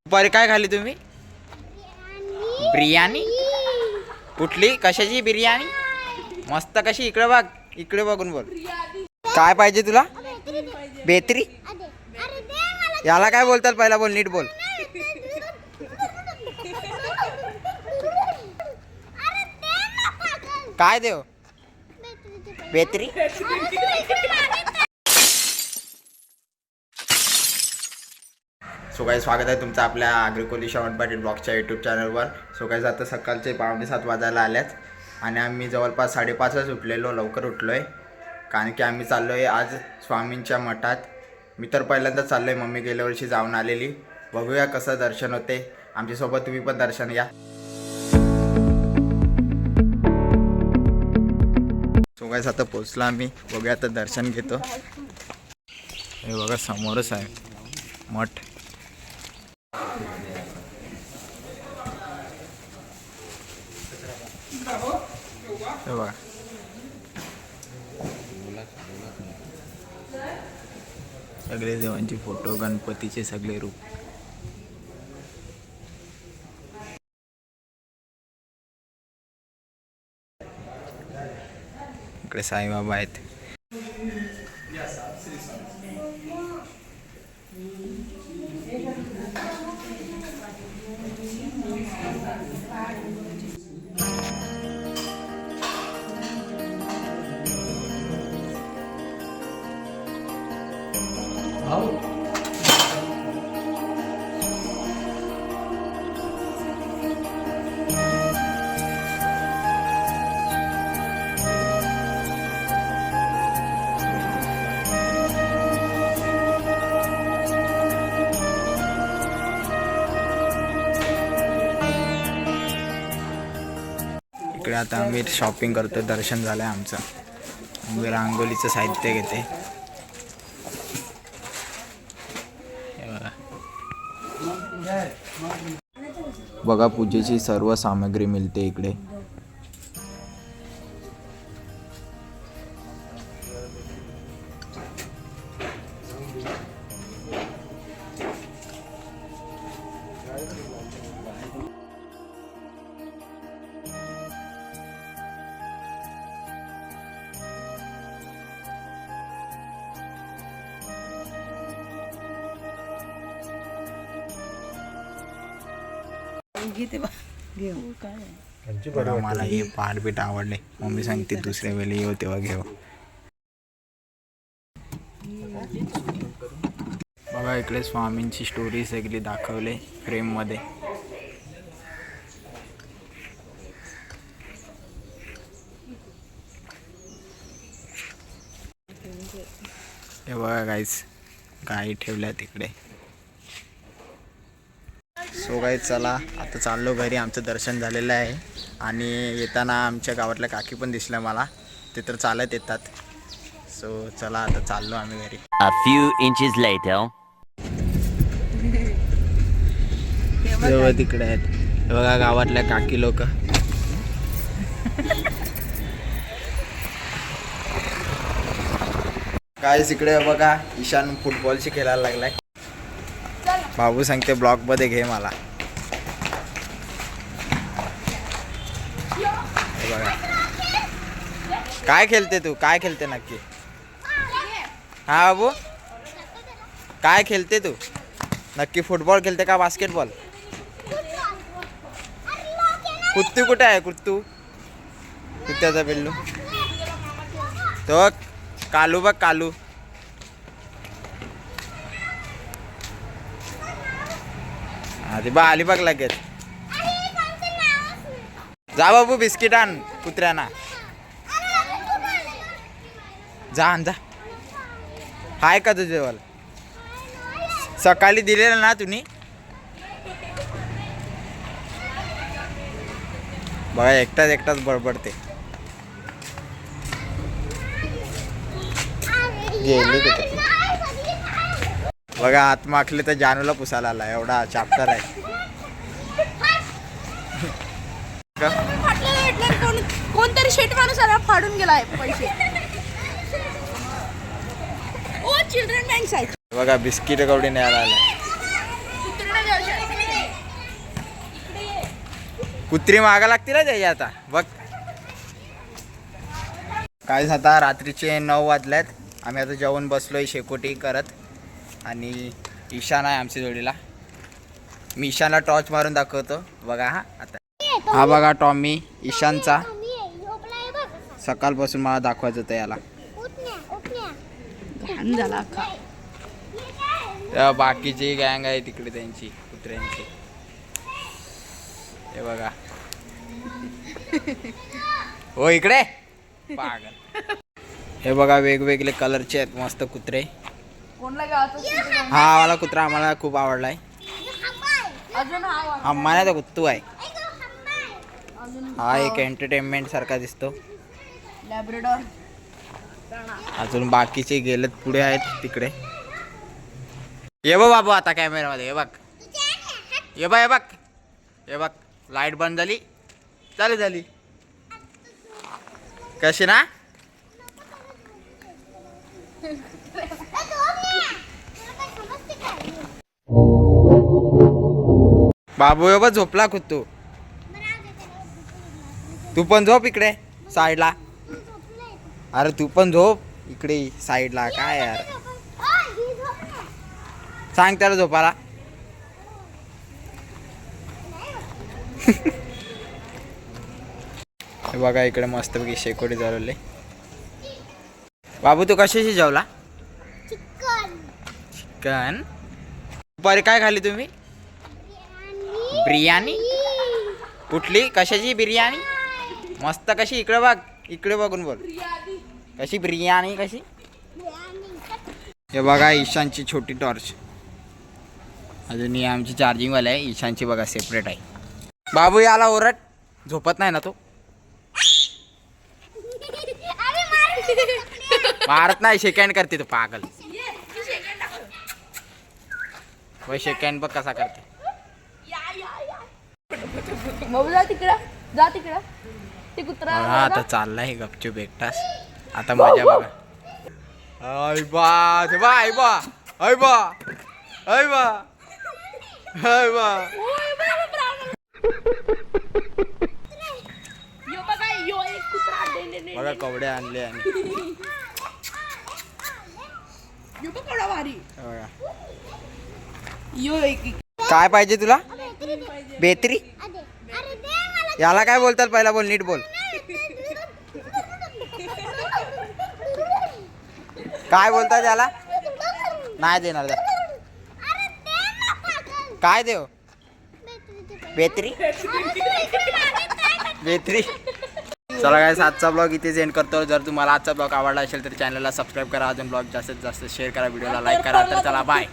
दुपारी काय खाल्ली तुम्ही? बिर्याणी? कुठली? कशाची बिर्याणी? मस्त कशी? इकडे बघ, इकडे बघून बोल. काय पाहिजे तुला? बेत्री? याला काय बोलतात पहिला बोल, नीट बोल. काय देव? बेत्री? सो काही स्वागत आहे तुमचं आपल्या अग्रिकोली श्रवण पाटील ब्लॉगच्या यूट्यूब चॅनलवर. सो काही आता सकाळचे 6:45 वाजायला आल्यात आणि आम्ही जवळपास 5:30च उठलेलो, लवकर उठलो आहे. कारण की आम्ही चाललो आहे आज स्वामींच्या मठात. मी तर पहिल्यांदाच चाललो आहे, मम्मी गेल्या वर्षी जाऊन आलेली. बघूया कसं दर्शन होते. आमच्यासोबत तुम्ही पण दर्शन घ्या. सो काही आता पोचलो आम्ही, बघूया आता दर्शन घेतो. हे बघा समोरच आहे मठ. हे बघा सगळे देवांचे फोटो, गणपतीचे सगळे रूप. इकडे साईबाबा आहेत. इकडे आता आम्ही शॉपिंग करतो. दर्शन झालं आहे आमचं. आम्ही रांगोलीचं साहित्य घेते. बघा पूजेची सर्व सामग्री मिळते इकडे. मला हे पाठबीट आवडले. मम्मी सांगते दुसऱ्या वेळी येऊ तेव्हा घेऊ. बघा इकडे स्वामींची स्टोरी सगळी दाखवले फ्रेम मध्ये. हे बघा गाईस, गाई ठेवल्या तिकडे. सो गाईस चला आता चाललो घरी. आमचं दर्शन झालेलं आहे आणि येताना आमच्या गावातल्या काकी पण दिसल्या मला. ते तर चालत येतात. सो चला आता चाललो आम्ही घरी. A few inches later. तेव्हा तिकडे आहेत. हे बघा गावातल्या काकी लोक. काय इकडे बघा ईशान फुटबॉलची खेळायला लागलाय. बाबू सांगते ब्लॉग मध्ये घे मला. बघा काय खेळते तू? काय खेळते नक्की? हा बाबू काय खेळते तू नक्की? फुटबॉल खेळते का बास्केटबॉल? कुत्तू कुठे आहे? कुत्तू, कुत्त्याचा पिल्लू तो कालू बघ, कालू. ती बा आली बघ लगेच. जा बाबू बिस्किट आण कुत्र्यांना. जा आण जा. हाय का तुझे वाल? सकाळी दिलेलं ना तुम्ही? बघा एकटाच बडबडते. गेली कुठे? बघा हात माखले तर जानूला पुसायला आला. एवढा चॅप्टर आहे. कोणतरी शेट माणूस आला फाडून गेलाय पैसे. चिल्ड्रन बँक्स आहेत. बघा बिस्किट कवडी न्यायला आलं. कुत्री मागा लागतील ना त्याची आता बघ. काय आता रात्रीचे 9 वाजल्यात. आम्ही आता जेवण बसलोय शेकोटी करत. आणि ईशान आहे आमच्या जोडीला. मी ईशानला टॉर्च मारून दाखवतो बघा. हा आता हा बघा टॉमी ईशानचा. सकाळपासून मला दाखवायचं होतं याला. घाण झाला का? त्या बाकीची गँग आहे तिकडे त्यांची कुत्र्यांची. हे बघा. हो इकडे पागल. हे बघा वेगवेगळे कलरचे आहेत मस्त कुत्रे. कोणला गावाचं? हा वाला कुत्रा आम्हाला खूप आवडलाय. अजून हा मला तो कुत्तू आहे. अजून हा एक एंटरटेनमेंट सारखा दिसतो. लॅब्राडॉर. अजून बाकीचे गेलेत पुढे आहेत तिकडे. ये बघ बाबू आता कॅमेरामध्ये. हे बघ हे बघ हे बघ हे बघ. लाईट बंद झाली. चालू झाली कशी ना. बाबू हे बघ झोपला कुत्तू. तू पण झोप इकडे साईडला. अरे तू पण झोप इकडे साईडला. काय यार सांग त्याला झोपाला. हे बघा इकडे मस्तपैकी शेकोटी चालवले. बाबू तू कशाशी जेवला? चिकन. दुपारी काय खाल्ली तुम्ही? बिर्याणी. कुठली कशाची बिर्याणी? मस्त कशी. इकडे बघ इकडे बघून बोल. कशी बिर्याणी कशी? हे बघा ईशानची छोटी टॉर्च. अजून ही आमची चार्जिंगवाली आहे. ईशानची बघा सेपरेट आहे. बाबू याला ओरड. झोपत नाही ना तो. मारत नाही शेकँड करते तो पागल. वय शेकँड बघ कसा करते. मग जा तिकडं. जा तिकडं. ते कुत्रा हा आता चाललाय गपचूप एकटाच. आता मजा बघा. आय बा ते बा आय बा आय बा आय बा आय बा. यो बघा यो एक कुत्रा बघा कवड्या आणले आणि यो बघ केवढा भारी. बघा. यो एक काय पाहिजे तुला? बेत्री. याला काय बोलतात पहिला बोल. नीट बोल. काय बोलतात याला? नाही देणार. काय देव? बेत्री बेत्री. चला काय आजचा ब्लॉग इथे एंड करतो. जर तुम्हाला आजचा ब्लॉग आवडला असेल तर चॅनलला सबस्क्राईब करा. अजून ब्लॉग जास्तीत जास्त शेअर करा. व्हिडिओला लाईक करा. तर चला बाय.